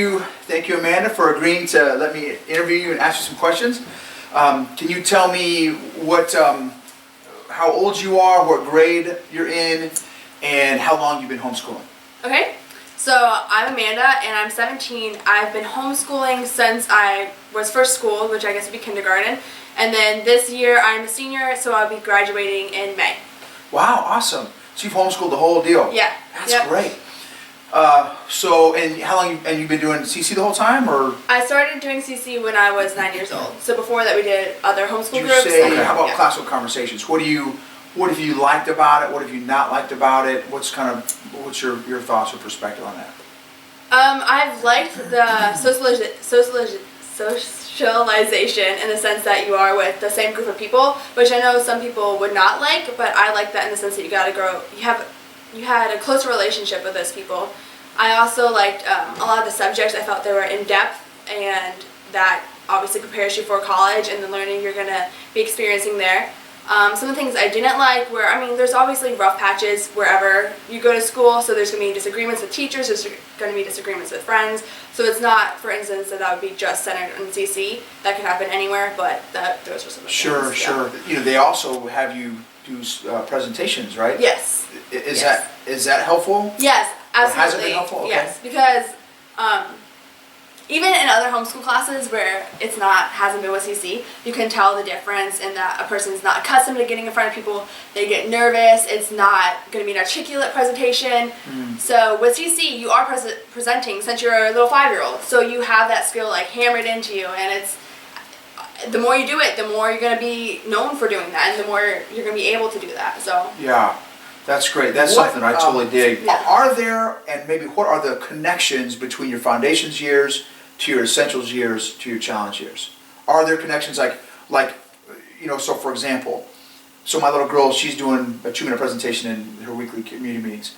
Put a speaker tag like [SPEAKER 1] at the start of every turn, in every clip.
[SPEAKER 1] Thank you, Amanda, for agreeing to let me interview you and ask you some questions. Can you tell me how old you are, what grade you're in, and how long you've been homeschooling?
[SPEAKER 2] Okay, so I'm Amanda and I'm 17. I've been homeschooling since I was first schooled, which I guess would be kindergarten. And then this year I'm a senior, so I'll be graduating in May.
[SPEAKER 1] Wow, awesome. So you've homeschooled the whole deal.
[SPEAKER 2] Yeah.
[SPEAKER 1] That's great. And how long you've been doing CC the whole time, or?
[SPEAKER 2] I started doing CC when I was 9 years old. So before that we did other homeschool
[SPEAKER 1] Did you
[SPEAKER 2] groups.
[SPEAKER 1] say, how about classical conversations? What have you liked about it? What have you not liked about it? What's your thoughts or perspective on that?
[SPEAKER 2] I've liked the socialization in the sense that you are with the same group of people, which I know some people would not like, but I like that in the sense that you got to grow. You had a closer relationship with those people. I also liked a lot of the subjects. I felt they were in depth, and that obviously prepares you for college and the learning you're going to be experiencing there. Some of the things I didn't like were, there's obviously rough patches wherever you go to school, so there's going to be disagreements with teachers, there's going to be disagreements with friends, so it's not, for instance, that would be just centered on CC. That could happen anywhere, but those were some of the things.
[SPEAKER 1] Sure. Yeah. They also have you do presentations, right?
[SPEAKER 2] Yes.
[SPEAKER 1] Is that helpful?
[SPEAKER 2] Yes, absolutely.
[SPEAKER 1] Has it been helpful? Okay.
[SPEAKER 2] Yes, because even in other homeschool classes where hasn't been with CC, you can tell the difference in that a person's not accustomed to getting in front of people. They get nervous. It's not going to be an articulate presentation. So with CC, you are presenting since you're a little 5-year-old. So you have that skill hammered into you, and the more you do it, the more you're going to be known for doing that, and the more you're going to be able to do that. So
[SPEAKER 1] yeah, that's great. That's something I totally dig.
[SPEAKER 2] Yeah.
[SPEAKER 1] Are there, and maybe what are the connections between your foundations years to your essentials years to your challenge years? Are there connections so for example, my little girl, she's doing a 2-minute presentation in her weekly community meetings.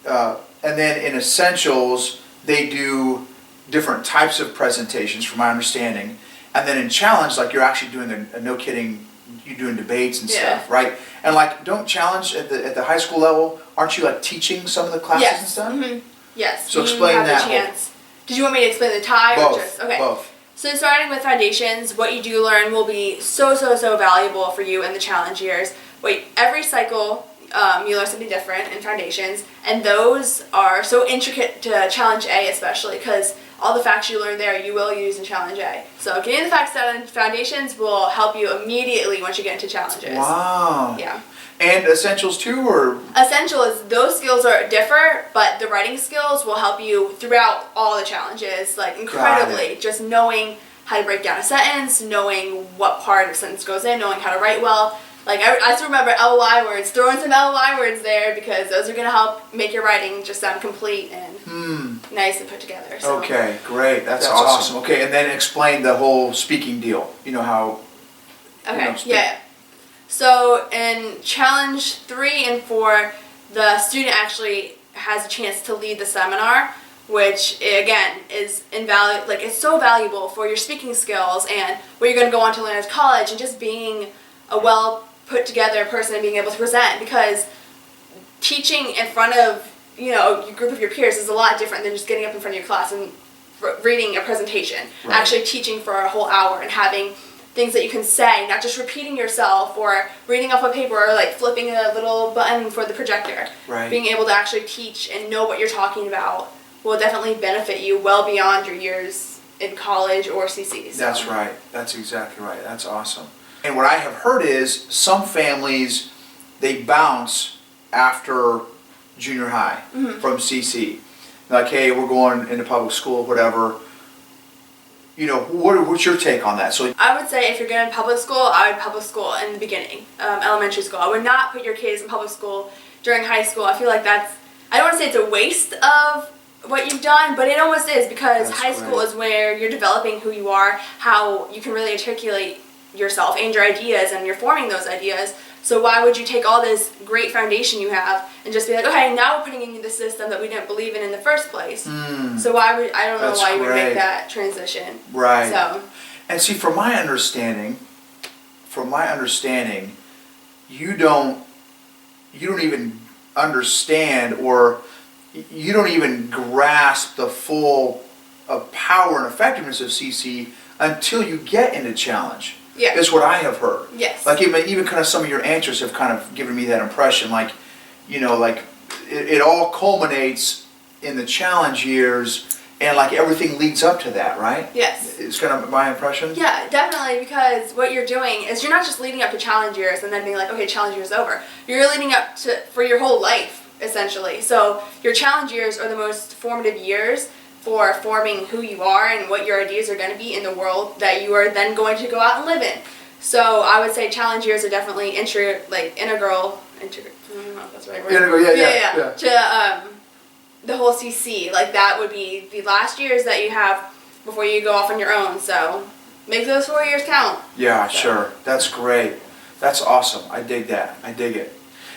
[SPEAKER 1] And then in essentials, they do different types of presentations from my understanding. And then in challenge, you're actually doing no kidding, you're doing debates and stuff, right? And don't challenge at the high school level, aren't you teaching some of the classes and stuff?
[SPEAKER 2] Mm-hmm. Yes.
[SPEAKER 1] So explain that.
[SPEAKER 2] Chance. Did you want me to explain the tie?
[SPEAKER 1] Both.
[SPEAKER 2] Or just, okay.
[SPEAKER 1] Both.
[SPEAKER 2] So starting with foundations, what you do learn will be so valuable for you in the challenge years. Every cycle you learn something different in foundations, and those are so intricate to challenge A especially, because all the facts you learn there you will use in challenge A. So getting the facts down in foundations will help you immediately once you get into challenges.
[SPEAKER 1] Wow.
[SPEAKER 2] Yeah.
[SPEAKER 1] And essentials too, or?
[SPEAKER 2] Essential is those skills differ, but the writing skills will help you throughout all the challenges, incredibly. Just knowing how to break down a sentence, knowing what part of a sentence goes in, knowing how to write well. I still remember LY words, throwing some LY words there, because those are going to help make your writing just sound complete and nice and put together. So.
[SPEAKER 1] Okay, great. That's awesome. Okay, and then explain the whole speaking deal. You know how...
[SPEAKER 2] Okay, yeah. So in challenge 3 and 4, the student actually has a chance to lead the seminar, which again is invaluable. It's so valuable for your speaking skills and what you're going to go on to learn at college, and just being a well put together person and being able to present, because teaching in front of a group of your peers is a lot different than just getting up in front of your class and reading a presentation.
[SPEAKER 1] Right.
[SPEAKER 2] Actually teaching for a whole hour and having things that you can say, not just repeating yourself or reading off a paper or flipping a little button for the projector.
[SPEAKER 1] Right.
[SPEAKER 2] Being able to actually teach and know what you're talking about will definitely benefit you well beyond your years in college or CC. So.
[SPEAKER 1] That's right. That's exactly right. That's awesome. And what I have heard is some families, they bounce after junior high from CC. Hey, we're going into public school, whatever. What's your take on that? So
[SPEAKER 2] I would say if you're going to public school, I would public school in the beginning, elementary school. I would not put your kids in public school during high school. I feel like I don't want to say it's a waste of what you've done, but it almost is, because high school is where you're developing who you are, how you can really articulate yourself and your ideas, and you're forming those ideas. So why would you take all this great foundation you have and just be okay, now we're putting in the system that we didn't believe in the first place? So I don't know why you would make that transition.
[SPEAKER 1] Right.
[SPEAKER 2] So.
[SPEAKER 1] And see, from my understanding, you don't even understand, or you don't even grasp the full power and effectiveness of CC until you get into challenge.
[SPEAKER 2] Yeah.
[SPEAKER 1] Is what I have heard.
[SPEAKER 2] Yes.
[SPEAKER 1] Like even kind of some of your answers have kind of given me that impression. Like, you know, like it all culminates in the challenge years, and like everything leads up to that, right?
[SPEAKER 2] Yes.
[SPEAKER 1] It's kind of my impression.
[SPEAKER 2] Yeah, definitely, because what you're doing is you're not just leading up to challenge years and then being like, okay, challenge year's over. You're leading up to for your whole life, essentially. So your challenge years are the most formative years for forming who you are and what your ideas are going to be in the world that you are then going to go out and live in. So I would say challenge years are definitely integral. I don't know if that's the right word.
[SPEAKER 1] Integral, yeah.
[SPEAKER 2] To the whole CC, like that would be the last years that you have before you go off on your own. So make those 4 years count.
[SPEAKER 1] Yeah,
[SPEAKER 2] So.
[SPEAKER 1] sure. That's great. That's awesome. I dig that. I dig it.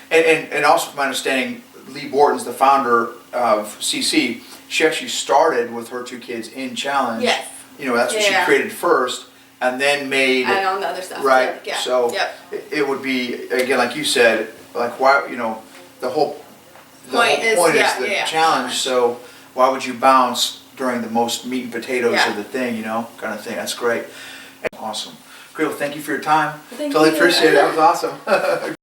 [SPEAKER 1] And also from my understanding, Lee Borton's the founder of CC. She actually started with her 2 kids in challenge.
[SPEAKER 2] Yes.
[SPEAKER 1] You know, that's what she created first, and then made.
[SPEAKER 2] And on the other stuff.
[SPEAKER 1] Right.
[SPEAKER 2] Too. Yeah.
[SPEAKER 1] So
[SPEAKER 2] Yep.
[SPEAKER 1] it would be, again, like you said, like why, you know, the whole
[SPEAKER 2] Point is
[SPEAKER 1] the challenge. So why would you bounce during the most meat and potatoes of the thing, you know, kind of thing. That's great. Awesome. Great. Well, thank you for your time.
[SPEAKER 2] Thank
[SPEAKER 1] Totally
[SPEAKER 2] you.
[SPEAKER 1] appreciate it. That was awesome.